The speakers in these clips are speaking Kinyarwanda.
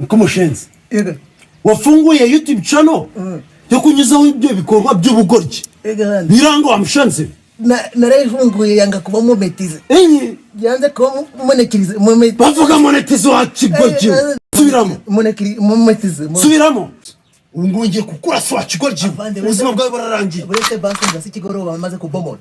Nkumushenzi. Ega. Wafunguye YouTube channel. Yo kunyuzaho ibyo bikorwa by'ubugoryi. Ega. Birango wamushenzi. Narayifunguye yanga kuba monetize. Yanze kuba monetize. Bavuga monetize wa kigoryi. Subiramo. Monetize. Subiramo. Ungungiye kukura so wa kigoryi. Ubuzima bwawe bararangiye. Buretse basi ngasi kigoro bamaze kubomora.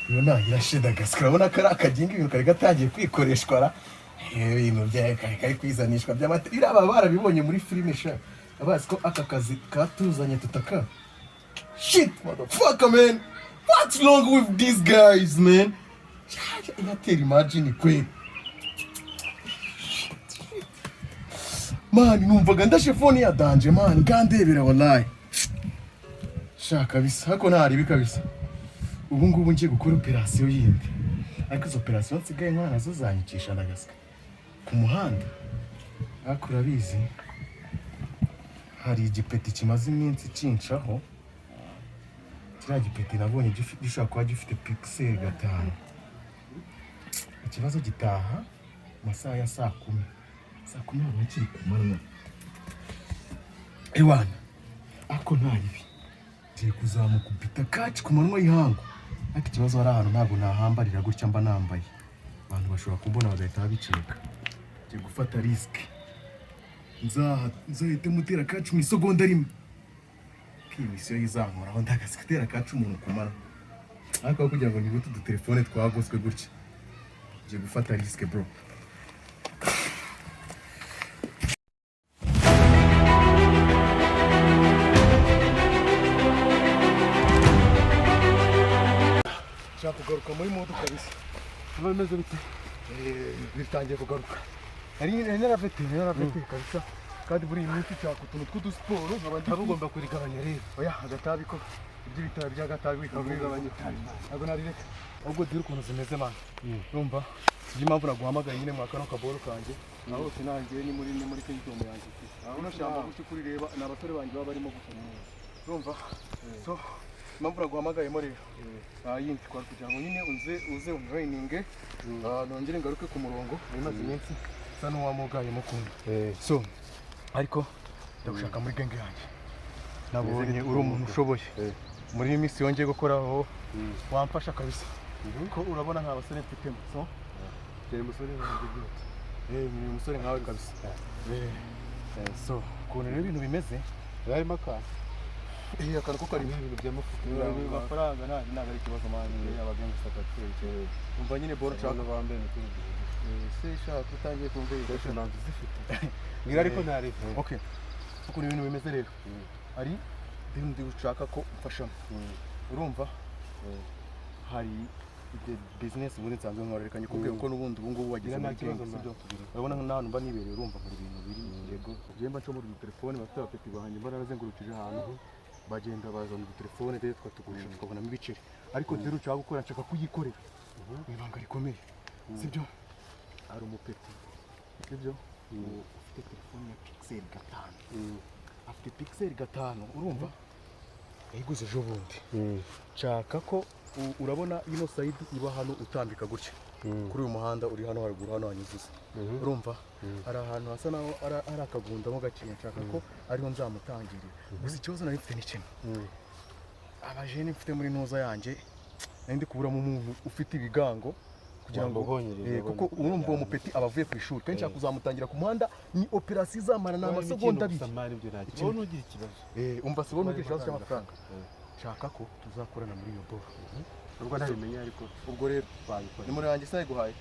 Yona irashidagasika urabona ko ari akaginga ibintu kari gatangiye kwikoreshwa ra ibintu bya kari kwizanishwa by'amata iraba barabibonye muri filime sha abazi ko aka kazi katuzanye tutaka shit motherfucker man what's wrong with these guys man inatera imagine kwe man numvaga ndashe phone ya danje man gandebera wallahi shaka bisa hako ntari bikabisa ubu ngubu ngiye gukora operation yindi ariko izo operation nsigaye nkora nazo zanyikisha ndagasika ku muhanda akura bizi hari igipeti kimaze iminsi cincaho kiriya gipeti nabonye gishobora kuba gifite pixel 5 ikibazo gitaha masaha ya saa 10 haba kiri ku manywa ewana ako ntayibi ngiye kuzamuka upita kaci ku manywa y'ihangu ariko ikibazo hari ahantu ntabwo nahambarira gutya mba nambaye abantu bashobora kumbona bagahita babicika ngiye gufata risike nzahita mutera kaci mu isegonda rimwe iyi misiyo yizankuraho ndagaze gutera kaci umuntu ku manywa ariko kugira ngo nibute udutelefone twagoswe gutya ngiye gufata risike bro kugaruka muri modoka bisa bameze bite bitangiye kugaruka ari narafite kabisa kandi buri minsi cyako utuntu tw'udusiporo nkabandi ugomba kurigabanya rero oya agatabi ko ibyo bitara by'agatabi bikagabanya ntabwo nari reka ahubwo dira ukuntu zimeze man urumva impamvu naguhamagaye nyine mwaka no kaboro kanje aho hose nangiye ni muri kingdom yanjye aho nashaka kuri reba n'abasore banjye baba barimo gusoma urumva so impamvu naguhamagayemo rero yindi twari kugira ngo nyine uze untraininge nongere ngaruke ku murongo bimaze iminsi sa n'uwamugayemo kundi so ariko ndagushaka muri genge yanjye nabonye uri umuntu ushoboye muri iyi minsi yongeye gukoraho wamfasha kabisa ko urabona nk'abasore mfitemo so dore umusore ni umusore nkawe kabisa so ukuntu rero ibintu bimeze harimo akantu akantu ko kari ibintu by'amafaranga ntabwo ari ikibazo manje abagenzi sakatwe umva nyine bora cyane bambaye se shaka utangiye kumvira nanze zifite ngira ariko ntari okay ukuntu ibintu bimeze rero ari ndi ushaka ko mfashamo urumva hari business muri nsanzwe nkorerekanye kubwe uko nubundi ubu ngubu wagize n'ikibazo sibyo urabona nk'ahantu mba nibereye urumva muri ibintu biri yego jemba cyo muri telefone bafite abapeti bahanye barazengurukije ahantu bagenda bazana udutelefone rero twatugurisha tukabonamo ibiceri ariko rero ushaka gukora nshaka kuyikorera ibanga rikomeye sibyo ari umupeti sibyo ufite telefone ya pixel 5 afite pixel 5 urumva yayiguze ejo bundi nshaka ko urabona ino sayidi iba hano utambika gutya kuri uyu muhanda uri hano haruguru hano hanyuzuza urumva hari ahantu hasa naho ari akagundamo gakeya nshaka ko ariho nzamutangirira gusa ikibazo nari mfite ni kimwe abajene mfite muri ntuza yanjye nari ndi kuburamo umuntu ufite ibigango kugira ngo kuko urumva uwo mupeti aba avuye ku ishuri kenshi nshaka kuzamutangira ku muhanda ni operasiyo izamara n'amasegonda abiri ubona ugira ikibazo umva si ubona ugira ikibazo cy'amafaranga nshaka ko tuzakorana muri iyo boro nubwo ntabimenya ariko ubwo rero nimero yanjye se ayiguhaye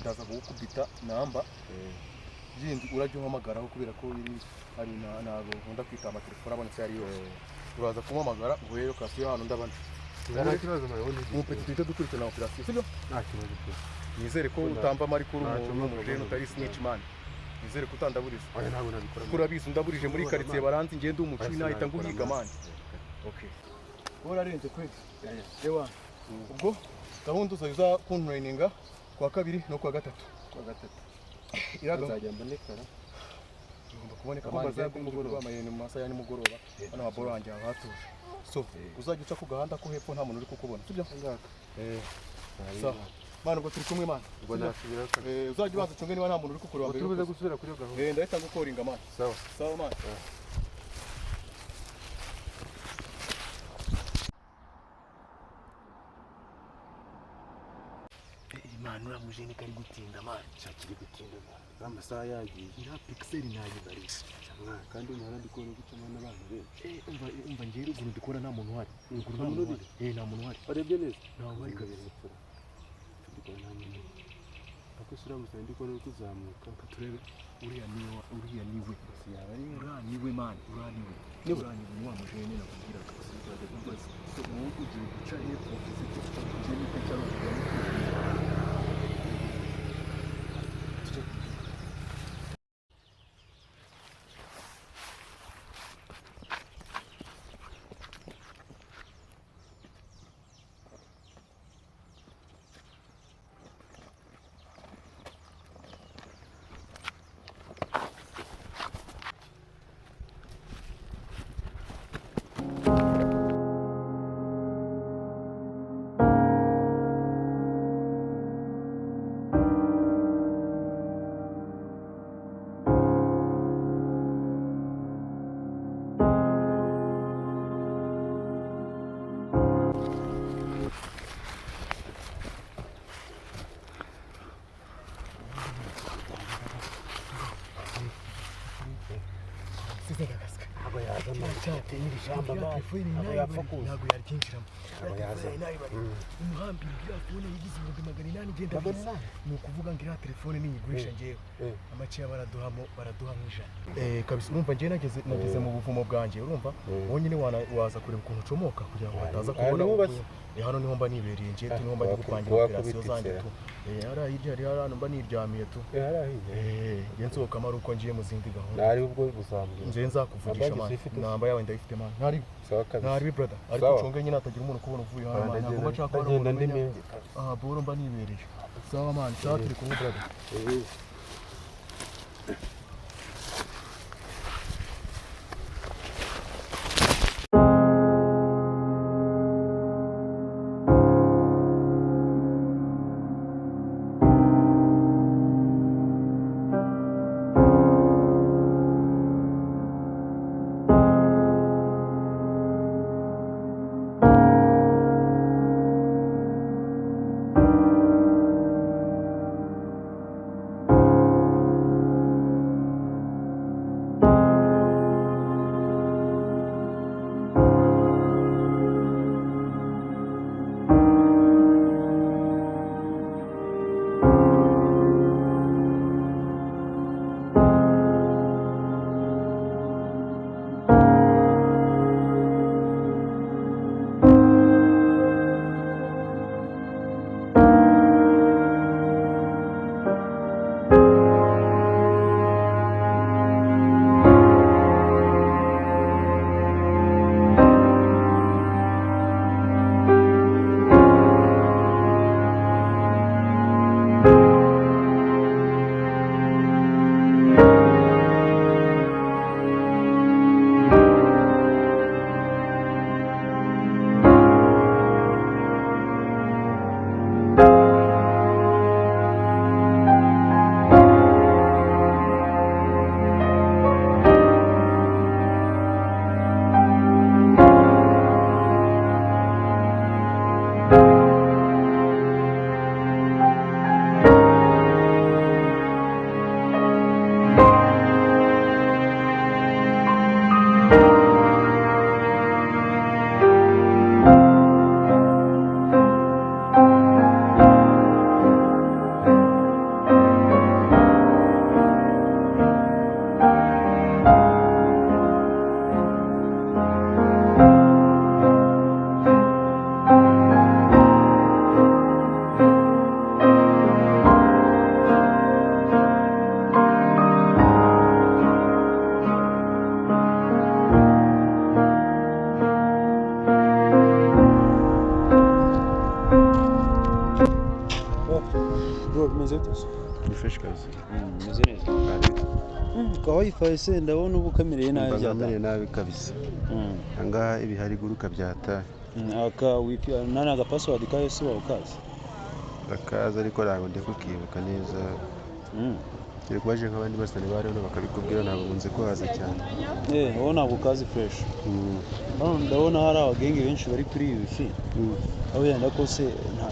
ndaza kugukubita namba yindi urajya uhamagaraho kubera ko iri ari ntabwo nkunda kwita amatelefone abonetse ari yose uraza kumuhamagara ngo rero kasiyo hano ndabanje nta kibazo nawe umupeti duhita dukurikirana operasiyo sibyo nta kibazo pe nizere ko utambamo ariko uri umujene utari snitch man nizere ko utandaburiza oya ntabwo nabikora kuko urabizi undaburije muri quartier baranzi ngende umuci nahita nguhiga man okay wararenze kwezi yewa ubwo gahunda uzaza kuntraininga kwa kabiri no kwa gatatu iraga nzajya mbonekara ngomba kuboneka amazi y'umugoroba amayene mu masaha ya nimugoroba hano maboro wanjye ahatuje so uzajya uca ku gahanda ko hepfo nta muntu uri kukubona sibyo so mana ubwo turi kumwe mana ubwo nasubira uzajya ubanza ucunge niba nta muntu uri kukureba mbere tubuze gusubira kuri gahunda ndahita ngukoringa mana sawa mana Imana uramujene kari gutinda mani cyakiri gutinda amasaha yagiye ira pixel nayo bari kandi umuhanda ndi kubona gucamo n'abantu benshi umva ngiye ruguru ndikora nta muntu uhari ruguru nta muntu uhari nta muntu uhari warebye neza ntawe uhari kabiri mupfura ndikora nta muntu ako sura musaya ndi kubona kuzamuka turebe uriya niwe uriya niwe mani uriya niwe ni wa mujene nakubwiraga so wowe ugiye guca hepfo ufite ugiye n'itecyaro cyate iri shamba ntabwo yapfa kuza ntabwo yarkinjiramo umuhambi iriya telefone yigize 800 igenda bisa ni ukuvuga ngo iriya telefone niyigurisha ngewe amaciya baraduha nk'ijana kabisa urumva ngewe nageze mu buvumo bwanjye urumva wowe nyine waza kureba ukuntu ucomoka kugira ngo bataza kubona hano niho mba nibereye ngewe niho mba ndi gupangira operasiyo zanjye tu hariya hirya hari hano mba niryamiye tu ngewe nsohokamo ari uko ngiye mu zindi gahunda ntari ubwo gusambuza ngewe nzakuvugisha mani namba yawe ndayifite mani ntari brother ariko ucunge nyine hatagira umuntu ukubona uvuye hano mani ntabwo mba nshaka kubona umuntu umenya aha boro mba nibereye sawa mani sawa turi kumwe brother bimeze bite? Ni fresh kabisa. Meze neza. Kwa wifi se ndabona ubu kamereye nabi byata. Kamereye nabi kabisa. Angaha ibihari guruka byata. Aka wifi nani aga password ka Yesu wakazi. Akaza ariko ntabwo ndi kukibuka neza. Kiri kwaje nk'abandi basane bari no bakabikubwira ntabwo ngunze ko haza cyane. Wowe ntabwo kazi fresh. Ndabona hari abagenge benshi bari kuri iyi wifi. Aho yenda ko se nta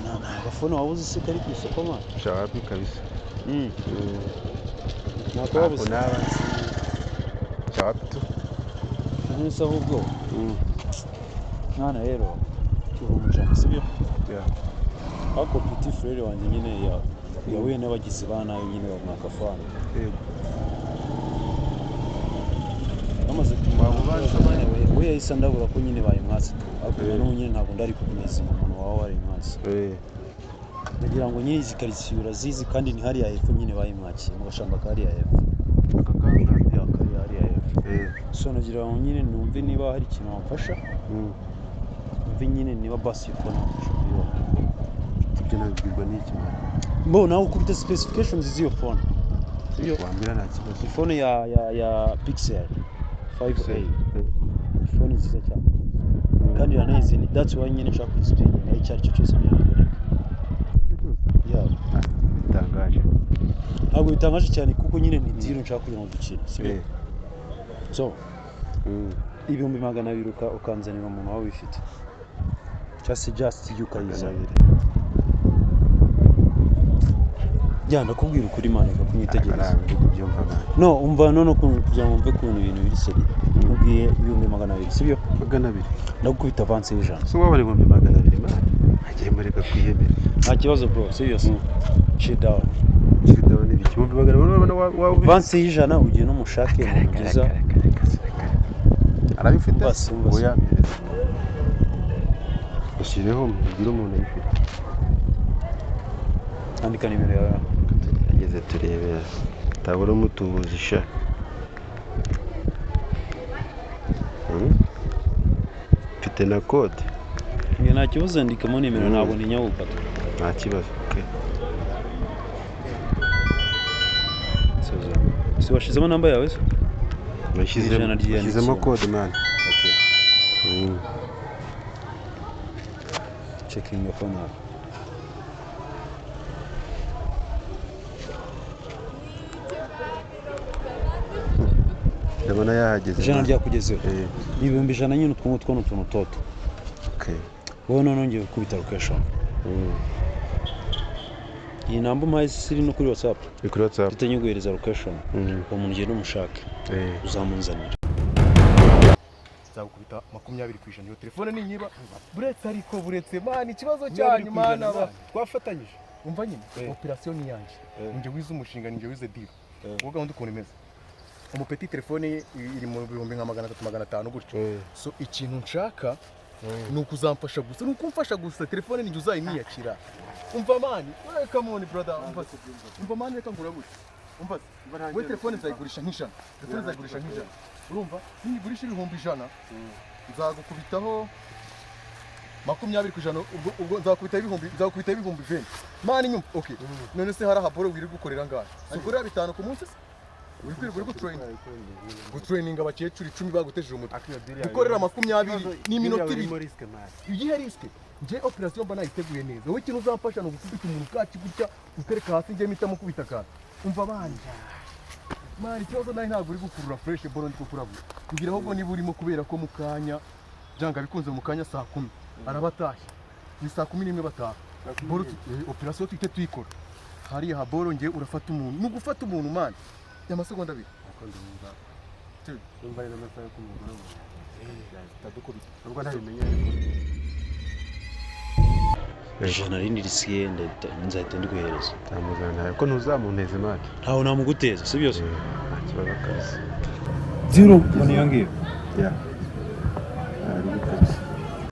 gafone wabuze se kari ku isoko ma. Shawapi kabisa. Nako wabuze. Shawapi tu. Nisa ahubwo. Mwana rero tuhumujana sibyo? Ako petit frère wanjye nyine yahuye n'abagizi ba nabi nyine bamwaka fana. Bamaze kumubaza we yahise ndabura ko nyine bayimwatse tu. Ariko n'ubu nyine ntabwo ndari kumeza umuntu wawe wari mwatse. Ndagira ngo nyine izi quartier urazizi kandi ni hariya hepfo nyine bayimwakiye mu gashamba kari ya hepfo. Ya kari hariya hepfo. So nagira ngo nyine numve niba hari ikintu wamfasha. Numve nyine niba basi yuko namfasha kuyibona. Nabwirwa n'iki mwana? Mbo nawe ukubita specifications z'iyo phone. Iyo wambira nta kibazo. Phone ya Pixel 5a. Phone nziza cyane. Kandi yaneze ni that's why nyine nshaka kuzigenda icyari cyo cyose nyaboneka. Bitangaje. Ntabwo bitangaje cyane kuko nyine ni zero nshaka kugira ngo dukire. Sibyo? So. Ibihumbi 200 ukanzanira umuntu wawe bifite. Just you kayiza. Ndakubwira ukuri Imana ikakunyitegereza. No umva none kugira ngo mve kuntu ibintu biri seri. Mubwiye 200 sibyo? 200. Ndagukubita avance y'ijana. So wabare 200 Imana. Agiye mureka kwiyemera. Nta kibazo bro, serious. Chill down ni bikimbi bagara wa avance y'ijana ugiye no mushake mugiza. Arabifite? Oya. Ushireho mugira umuntu ayifite. Andika nimero yawe. Ageze turebera. Tabura mutubuzisha. Mfite na code. Nge nta kibazo andikamo nimero ntabwo ni nyawufata. Nta kibazo. Okay. Si washizemo namba yawe se? Nashizemo code man. Okay. Checking your phone out. Ndabona yahageze. Ijana ryakugezeho. Ibihumbi 100 nyine utwo n'utuntu toto. Okay. Wowe nongeye kubita location. Iyi namba umpaye siri no kuri WhatsApp. Kuri WhatsApp. Tutanyuguhereza location. Umuntu ugiye n'umushake. Uzamunzanira. Nzagukubita 20% iyo telefone ni nyiba. Buretse ariko buretse man ikibazo cyanyu man aba twafatanyije. Umva nyine operation ni yanje. Nje wize umushinga nje wize deal. Woga undi ukuntu imeze. Umupeti telefone iri mu bihumbi nka 300-500 gutyo. So ikintu nshaka nuko uzamfasha gusa nuko umfasha gusa telefone ni uzayiniyakira. Umva mani, come on brother, umva mani reka ngura gutyo. Umva we telefone nzayigurisha nk'ijana. Telefone nzayigurisha nk'ijana. Urumva nigurisha ibihumbi 100 nzagukubitaho 20% ubwo nzakubita ibihumbi 20. Mani nyumva okay. None se hari haboro wiri gukorera ngaho. Sukura 5 ku munsi. Uri gutraining abakecuru 10 bagutejeje umutwe. Gukorera 20 ni minota 2. Igihe risk. Nje operation bana iteguye neza. Wowe ikintu uzamfasha no gukubita umuntu kaci gutya utereka hasi nje mita mukubita ka. Umva banje. Mari cyozo nayi ntabwo uri gukurura fresh boro ndi kukurabura. Ngira ahubwo niba urimo kubera ko mukanya byanga bikunze mukanya saa 10. Arabatashye. Ni saa 11 bataha. Boro operation twite tuyikora. Hari ha boro nje urafata umuntu. Nugufata umuntu man. Amasegonda abiri. Akondumva. Ndumva rero amasaha yo kumugura. Tadukubita. Nubwo ntabimenye. Ijana rindi risiye nzahita ndiguhereza. Tamuzana ko ntuzamunteze mate. Ntaho namuguteza si byose. Kibazo kazi. Zero boniyongiye. Yeah.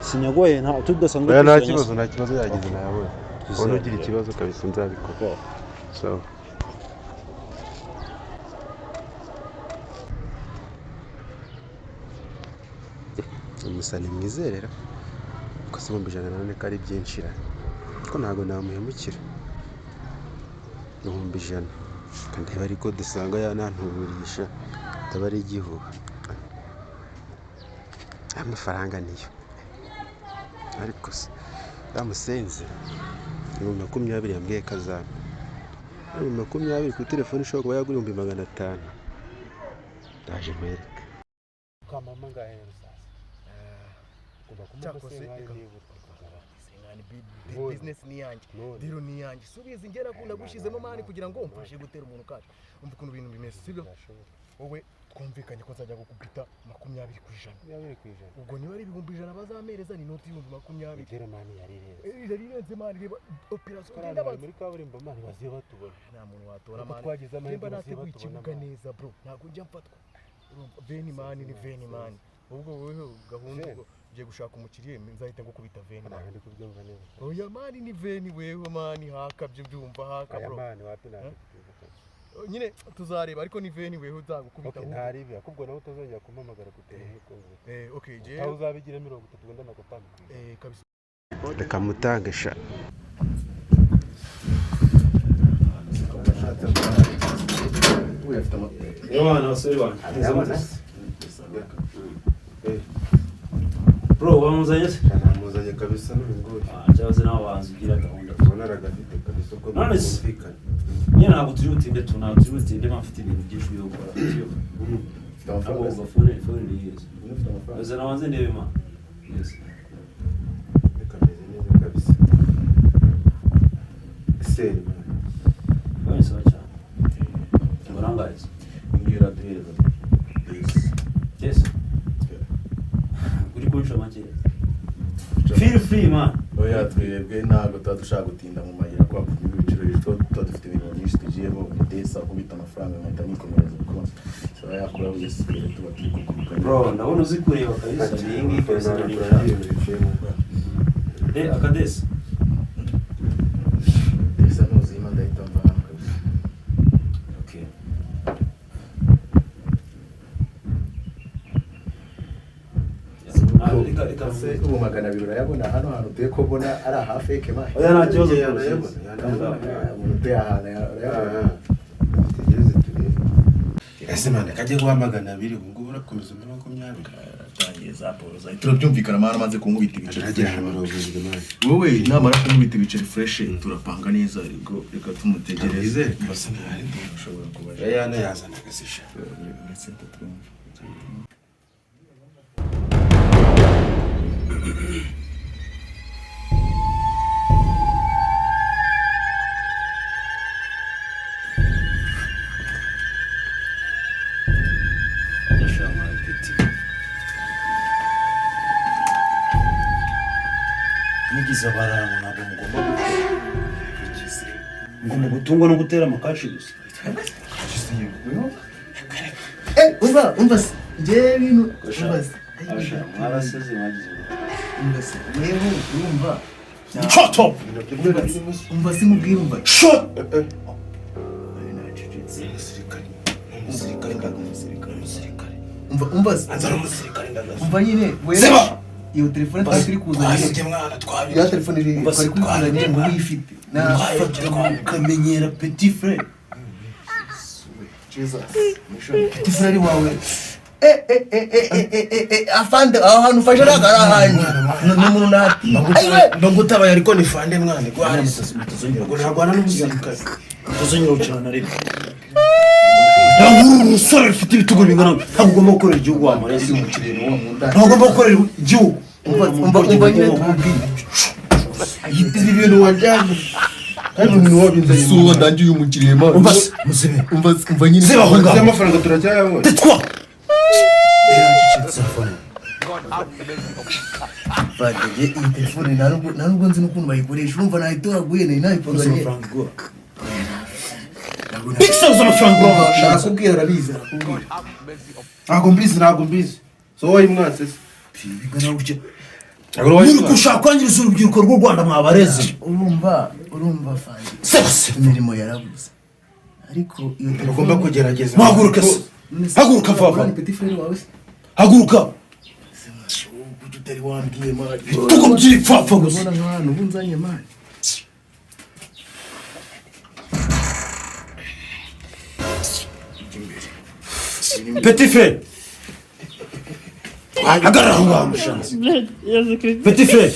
Sinyagoye nta tudasanga. Nta kibazo yagize nawe. Wowe ugira ikibazo kabisa nzabikora. So umusani mwizerera ko se 100 none kari byinshira ko ntago namuhemukira ibihumbi 100 kandi bari ko dusanga yanantuburisha ataba ari igihuha amafaranga niyo ariko se bamusenze 20 yambwiye kazana 20 ku telefone ishobora kuba yagura 500 ndaje mwereka kamama ngahera sasa kuba business ni yanjye diro ni yanjye subizi ngera kunda gushizemo mani kugira ngo mfashe gutera umuntu kaje umva ukuntu ibintu bimeze sibyo wowe twumvikanye ko nzajya gukubita 20%. Ubwo niba ari 100 bazamereza ni noti 20. dero mani yarirenze mani reba operation kugenda muri kaburimbo mani baziye batubona nta muntu watora mani twageze amahirwe baziye batubona neza bro ntago njya mfatwa veni mani ni veni mani ubwo wowe gahunda ubwo ugiye gushaka umukiriye nzahita ngukubita veni mani ndi kubyumva neza oya mani ni veni wewe mani hakabye byumva haka bro mani wapi na nyine tuzareba ariko ni veni wewe uzagukubita ntari ibi akubwo nawe utazongera kumpamagara ku telefone okay je aho uzabigira 30 wenda nakopana kabisa reka mutange sha Yohana wasori wanjye bro wamuzanye se namuzanye kabisa n'ubwo cyabaze nawe wanzugira gahunda ubona aragafite kabisa ubwo bumvikana nyine ntabwo turi butinde ntabwo turi butinde mafite ibintu byinshi byo gukora ntabwo ugafone niyeze uza nawanze ndebe ma yes kameze neza kabisa seri bane sawa cyane turangaye ngira duhereza yes kuri kuncha make feel free man oya twebwe ntabwo dushaka gutinda mu mayira kwa ibiciro rito dufite ibintu byinshi tugiyemo ndesa kubita amafaranga nkahita nikomereza kuko so yakora wese tuba turi kukuruka bro ndabona uzi kureba kabisa iyi ngiyi kabisa akadesi ndesa n'uzima ndahita mvana kabisa okay ubu 200 urayabona hano hantu utuye ko mbona ari aha fake man oya nta kibazo utuye ahantu urayabona tegereze turebe ese mane kajye guhamagana 2 ubu ngubu urakomeza 20 atangiye za polo za turabyumvikana mana maze kunkubita ibiceri nagira hamaro ubuzima mane wowe namara kunkubita ibiceri fresh turapanga neza reka tumutegereze basa ntari ushobora kuba yana yazana agasisha ndetse tutumva nigize abarana ntabwo mugomba gutungwa no gutera amakashi gusa umva njye bintu mwarasaze mwagize wewe urumva shut up umva simubwira umva shut umva nyine wewe iyo telefone turi kuzana ya telefone iri kuri kuzana ngo uyifite na kamenyera petit frère Jesus petit frère wawe afande aho hantu ufashe ragarahanye n'umuntu nati ndagutabaye ariko ni fande mwana gwarisa ngo ntagwana n'umusirikare tuzongera ucana rero ntabwo umusore ufite ibitugu bingana ntabwo ugomba gukorera igihugu wamarese umukiriro wo mu nda ntabwo ugomba gukorera igihugu umva nyine tubwire ibi bintu wajyanye kandi umuntu wabinzanye suwa ndangiye umukiriye man umva muzime umva nyine zibaho ngaho amafaranga turacyayabona tetwa badege iyi telefone ntabwo nzi n'ukuntu bayikoresha urumva nayitoraguye nayipaganye pixels z'amafaranga nakubwira arabizi ntabwo mbizi so wowe mwatse bigana gutya muri gushaka kwangiriza urubyiruko rw'u Rwanda mwabareze urumva fandi sebase imirimo yarabuze ariko iyo telefone ugomba kugerageza haguruka se haguruka vava ni petit frère wawe haguruka utari wambwiye mari tuko byipfapfa gusa ubona nk'ahantu bunzanye mari Petit frère. Hagarara aho ngaho mushanzi. Petit frère.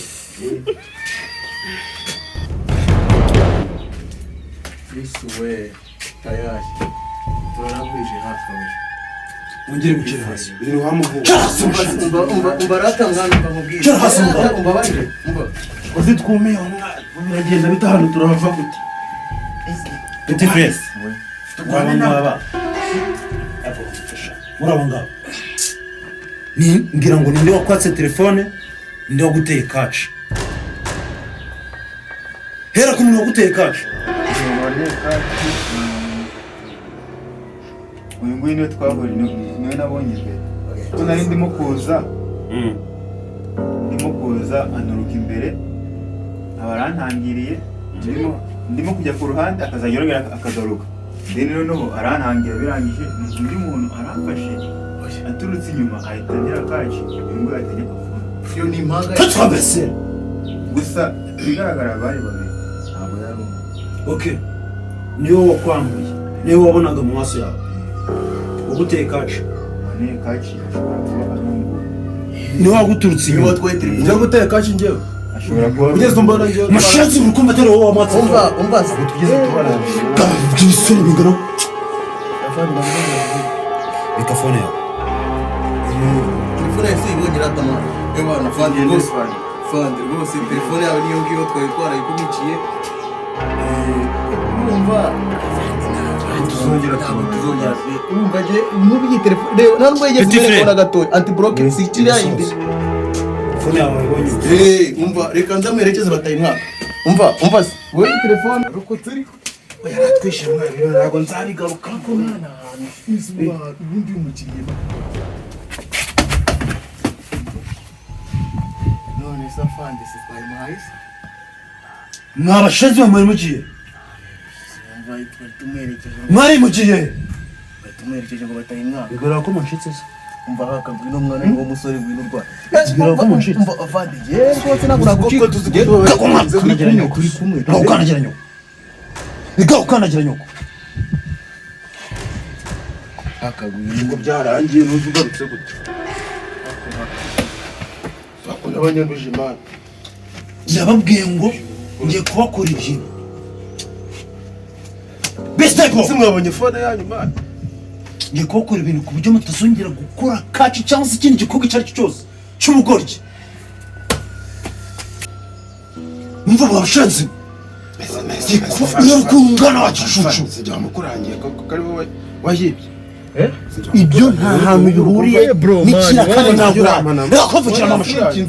Kristo we tayari turaragurije hafi aho. Ongera gukira hasi. Biri wamuvuga. Umva rata mwana mbamubwira. Cyara hasi umva. Umva barire. Umva. Uzitwumiye umwana. Biragenda bitahano turava gute. Petit frère. Waba ngaba. Murabo ngaba. Ngira ngo ninde wakwatse telefone ninde waguteye kaci. Hera ku muntu waguteye kaci. Uyu nguyu niwe twahuriye niwe nabonye mbere. Ko nari ndimo kuza anturuka imbere abarantangiriye ndimo kujya ku ruhande akazajya yongera akagaruka. Noneho arantangira birangije undi muntu aramfashe aturutse inyuma ahita agira kaci uyu nguyu ahita ajya kafuna. Iyo ni impanga. Twabese. Gusa bigaragara bari babiri ntabwo yari umwe. Okay. Niwe wakwambuye. Niwe wabonaga mu maso yawe. Waguteye kaci. Mane kaci ashobora kuba ari umwe. Niwe waguturutse Iyo inyuma. watwaye telefone. Njya gutera kaci njyewe. Ashobora kuba Ugeze mbona njyewe. Mashatsi uri kumva atari wowe wamatse. Umva. Tugeze tubarangira. Bwisore bingana. Reka phone yawe. Telefone yose ibonye ratama. Ebana fandi rwose. Fandi rwose telefone yawe niyo ngiyo twari twarayikumikiye. Urumva tuzongera urumva je mubi telefone rero ntabwo yigeze mbona gatoya anti block sikira indi. Phone yawe ibonye. Umva reka ndamwerekeze bataye mwaka. Umva we telefone ruko turi Yaratwishe mwana ntabwo nzabigaruka ko mwana izuba ubundi umukiriye. None safande sipaye mahise. Mwabashazi bamwe mugiye. Umva itwa tumwerekeje. Mwari mugiye. Tumwerekeje ngo bataye mwaka. Bigora ko manshitse. Umva haka ngwino mwana ngo musore ngwino urwa. Bigora ko manshitse. Umva avande je rwose nagura gucika kuri kumwe. Ukanagira nyoko. Ega ukanagira nyoko. Haka ngwino Byarangiye n'uzugarutse gute. Abanyanduje imana. Yababwiye ngo ngiye kubakora ibyintu. Best type. Simwabonye phone yanyu imana. Ngiye kubakora ibintu ku buryo mutazongera gukora kaci cyangwa se ikindi gikorwa icyo ari cyo cyose cy'ubugoryi. Mumva babashanze. Kungana wacucucu. Sijya mukurangiye ko ari wowe wayibye. Ibyo nta hantu bihuriye n'ikirakane nagurana. Yakuvukira mu mashuri.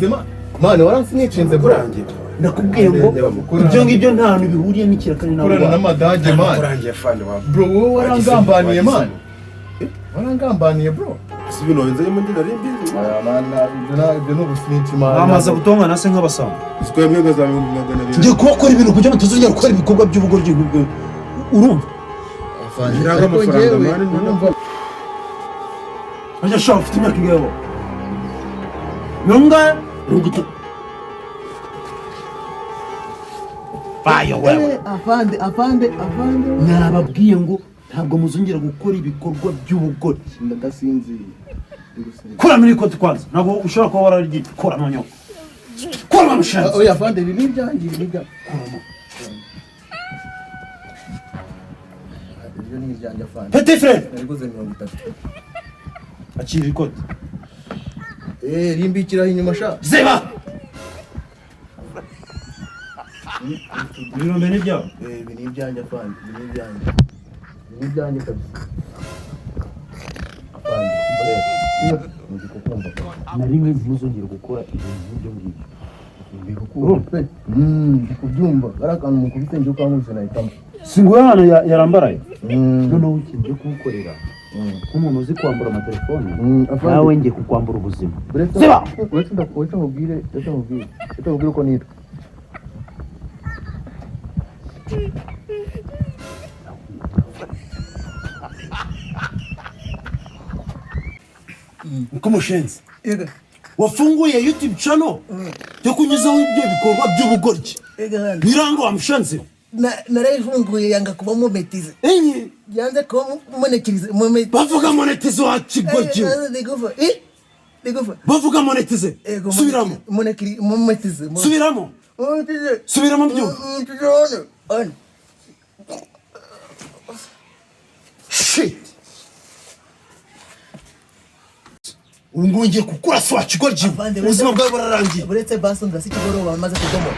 Mane waransinicyenze bro. Nakubwiye ngo ibyo ngibyo nta hantu bihuriye n'ikirakane Kurana nagurana. n'amadage man. Kurangiye fande wa. Bro wowe warangambaniye man. Warangambaniye bro. Si bino nze mu ndina rimbizi. Ibyo n'ubusinici man. Bamaze gutongana se nk'abasamba. Siko yamwega za 200. Ngiye kubakora ibintu kugira ngo mutazongera gukora ibikorwa by'ubugoryi nk'ubwo. Urumva? Ngira amafaranga mani ndumva. Aje shaka ufite imyaka ingahe? Nonga rugutu. Bayo wewe. Afande. Nababwiye ngo ntabwo muzongera gukora ibikorwa by'ubugoryi. Ndagasinziye. Kora muri konti kwanza. Ntabwo ushobora kuba wararigi kora mu nyoko. Kora mu mushanzi. Oya afande ibi ni ibyanjye biga. Ibyo ni ibyanjye afande. Petit frère. Nariguze 30. Akiri ikoti. Rimbikiraho inyuma sha. Zeba. Ibirombe ni byawe. Ibi ni ibyanjye afande. Ibi ni ibyanjye. Ibi ni ibyanjye kabisa. Afande. Na rimwe ntuzongera gukora ibintu nk'ibyo ngibyo. Ndikubyumva ari akantu mukubise njye ukankubise nahitamo. Si ngo hano yarambaraye. Noneho ikintu cyo kugukorera nk'umuntu uzi kwambura amatelefone nawe ngiye kukwambura ubuzima. Ziba! Uretse nkubwire uko nitwa. Uko mushenzi wafunguye YouTube channel yo kunyuzaho ibyo bikorwa by'ubugoryi. Mirango wa mushenzi narayifunguye yanga kuba monetize. Yanze kuba monetize. Bavuga monetize wa kigoryo. Nigufa. Bavuga monetize. Subiramo. Monetize. Subiramo. Subiramo byo. On. Shit. Ungungiye kukura swa kigoryo. Ubuzima bwawe burarangiye. Buretse basi ndasi kigoro bamaze kudomo.